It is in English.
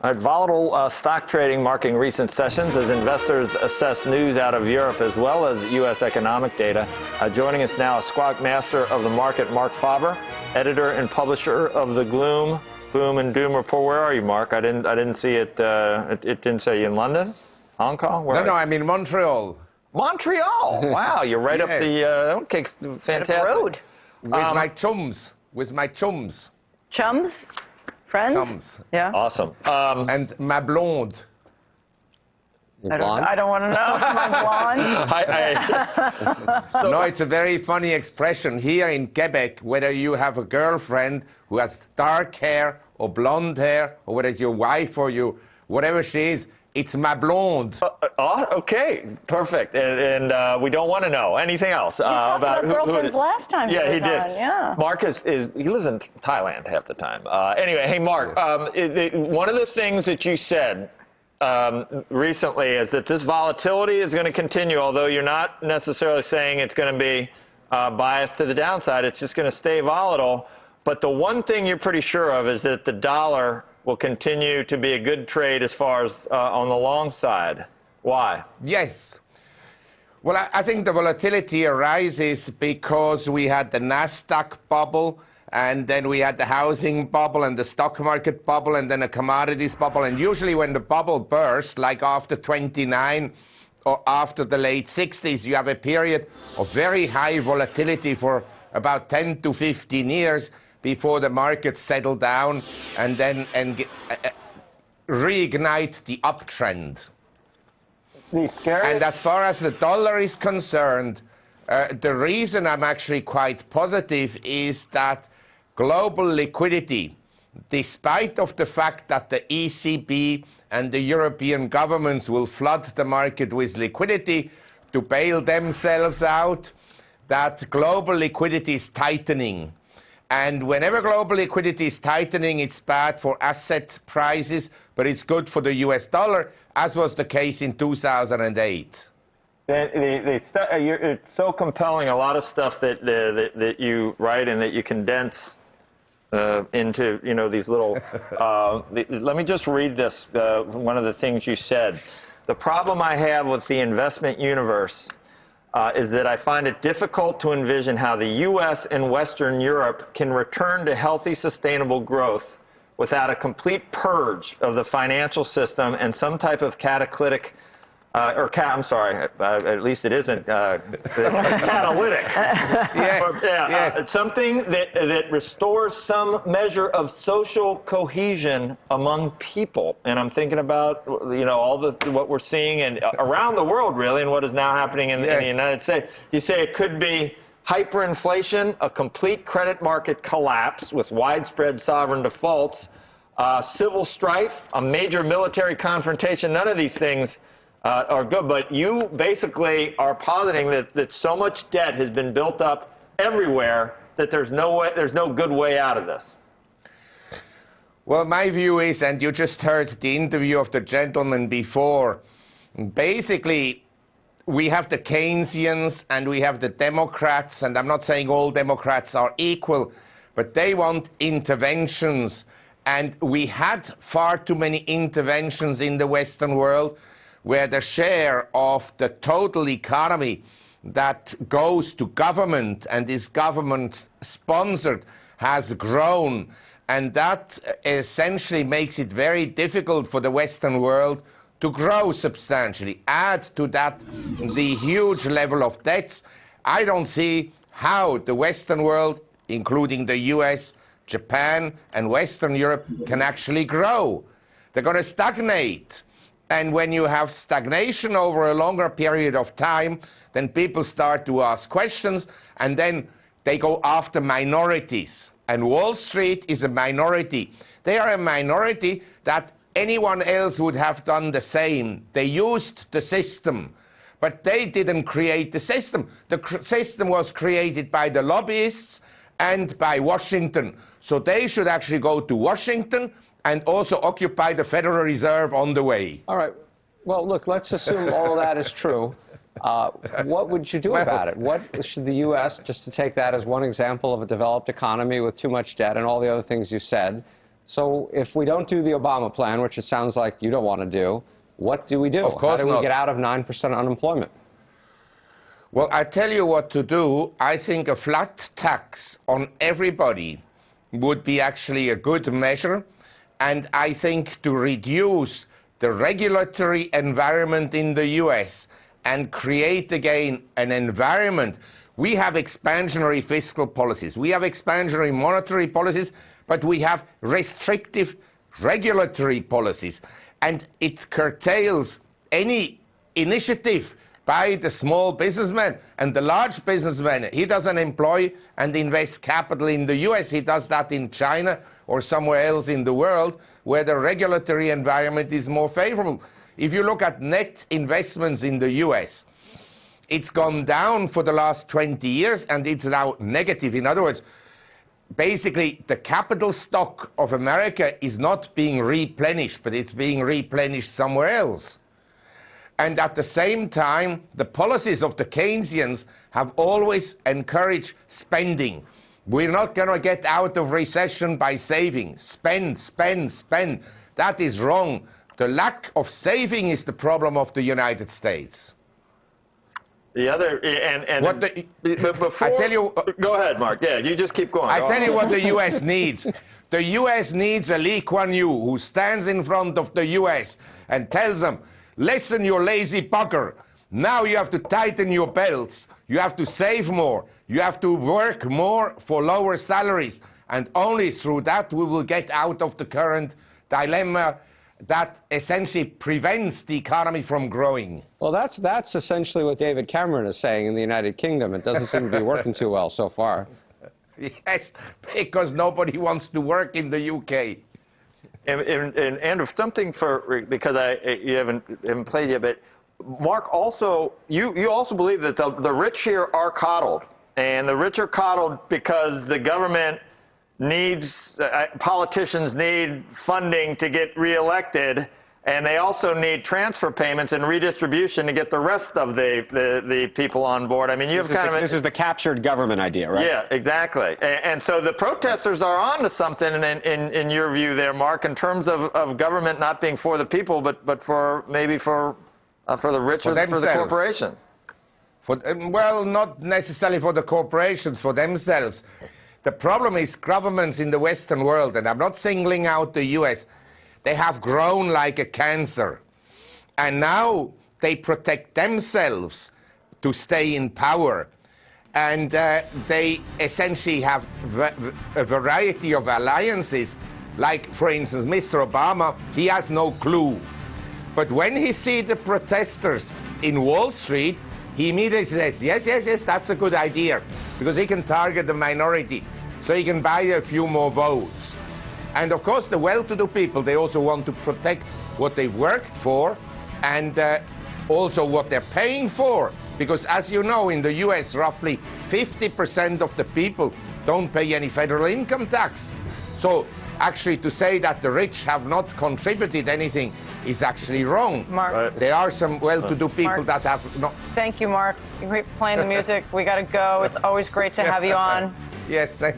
All right, volatile stock trading marking recent sessions as investors assess news out of Europe as well as U.S. economic data. Joining us now, a squawk master of the market, Marc Faber, editor and publisher of the Gloom, Boom and Doom Report. Where are you, Marc? I didn't see it. It didn't say you in London, Hong Kong. Where no, I'm in Montreal. Montreal. Wow, you're right up the. Okay, fantastic. Road. With my chums. With my chums. Chums? Friends? Chums. Yeah. Awesome. And ma blonde. I don't want to know. My blonde. No, it's a very funny expression. Here in Quebec, whether you have a girlfriend who has dark hair or blonde hair, or whether it's your wife or you, whatever she is, it's ma blonde. Okay, perfect. And we don't want to know anything else about girlfriends last time. Yeah, he did. On. Yeah. Marc he lives in Thailand half the time. Anyway, hey, Marc, one of the things that you said recently is that this volatility is going to continue, although you're not necessarily saying it's going to be biased to the downside. It's just going to stay volatile. But the one thing you're pretty sure of is that the dollar will continue to be a good trade as far as on the long side. Why? Yes. Well, I think the volatility arises because we had the NASDAQ bubble, and then we had the housing bubble and the stock market bubble and then a commodities bubble. And usually when the bubble bursts, like after 29 or after the late 60s, you have a period of very high volatility for about 10 to 15 years before the markets settle down and then reignite the uptrend. And as far as the dollar is concerned, the reason I'm actually quite positive is that global liquidity, despite of the fact that the ECB and the European governments will flood the market with liquidity to bail themselves out, that global liquidity is tightening. And whenever global liquidity is tightening, it's bad for asset prices, but it's good for the US dollar, as was the case in 2008. It's so compelling, a lot of stuff that you write and that you condense into, these little... let me just read this, one of the things you said. The problem I have with the investment universe is that I find it difficult to envision how the U.S. and Western Europe can return to healthy, sustainable growth without a complete purge of the financial system and some type of catalytic, at least it isn't catalytic. Yes. Something that restores some measure of social cohesion among people. And I'm thinking about, all what we're seeing and around the world, really, and what is now happening in the United States. You say it could be hyperinflation, a complete credit market collapse with widespread sovereign defaults, civil strife, a major military confrontation. None of these things are good, but you basically are positing that so much debt has been built up everywhere that there's no good way out of this. Well, my view is, and you just heard the interview of the gentleman before, basically we have the Keynesians and we have the Democrats, and I'm not saying all Democrats are equal, but they want interventions, and we had far too many interventions in the Western world, where the share of the total economy that goes to government and is government sponsored has grown. And that essentially makes it very difficult for the Western world to grow substantially. Add to that the huge level of debts. I don't see how the Western world, including the US, Japan, and Western Europe, can actually grow. They're going to stagnate. And when you have stagnation over a longer period of time, then people start to ask questions, and then they go after minorities. And Wall Street is a minority. They are a minority that anyone else would have done the same. They used the system, but they didn't create the system. The system was created by the lobbyists and by Washington. So they should actually go to Washington and also occupy the Federal Reserve on the way. All right. Well, look, let's assume all of that is true. What would you do about it? What should the U.S., just to take that as one example of a developed economy with too much debt and all the other things you said, So if we don't do the Obama plan, which it sounds like you don't want to do, what do we do? Of course How do we not. get out of 9% unemployment? Well, I tell you what to do. I think a flat tax on everybody would be actually a good measure. And I think to reduce the regulatory environment in the US and create again an environment. We have expansionary fiscal policies. We have expansionary monetary policies, but we have restrictive regulatory policies. And it curtails any initiative by the small businessman and the large businessman. He doesn't employ and invest capital in the US. He does that in China or somewhere else in the world where the regulatory environment is more favorable. If you look at net investments in the US, it's gone down for the last 20 years and it's now negative. In other words, basically the capital stock of America is not being replenished, but it's being replenished somewhere else. And at the same time, the policies of the Keynesians have always encouraged spending. We're not going to get out of recession by saving. Spend, spend, spend. That is wrong. The lack of saving is the problem of the United States. The other, and What but before, I tell you, go ahead, Mark. Yeah, you just keep going. I Go tell on. you what the U.S. needs. The U.S. needs a Lee Kuan Yew who stands in front of the U.S. and tells them, listen, you lazy bugger. Now you have to tighten your belts. You have to save more. You have to work more for lower salaries. And only through that we will get out of the current dilemma that essentially prevents the economy from growing. Well, that's essentially what David Cameron is saying in the United Kingdom. It doesn't seem to be working too well so far. Yes, because nobody wants to work in the UK. And Andrew, something for, because you haven't played yet, but Mark, also, you also believe that the rich here are coddled, and the rich are coddled because the government needs, politicians need funding to get reelected, and they also need transfer payments and redistribution to get the rest of the people on board. I mean, you have kind of this is the captured government idea, right? Yeah, exactly. And so the protesters are on to something in your view there, Mark, in terms of government not being for the people, but for maybe for the rich or for the corporation. Well, not necessarily for the corporations, for themselves. The problem is governments in the Western world, and I'm not singling out the US, they have grown like a cancer. And now they protect themselves to stay in power. And they essentially have a variety of alliances. Like, for instance, Mr. Obama, he has no clue. But when he sees the protesters in Wall Street, he immediately says, yes, yes, yes, that's a good idea, because he can target the minority, so he can buy a few more votes. And of course, the well-to-do people, they also want to protect what they've worked for and also what they're paying for. Because as you know, in the US, roughly 50% of the people don't pay any federal income tax. So actually to say that the rich have not contributed anything is actually wrong. Mark. Right. There are some well-to-do people Mark, that have not. Thank you, Mark. You're playing the music. We got to go. It's always great to have you on. Yes, thank you.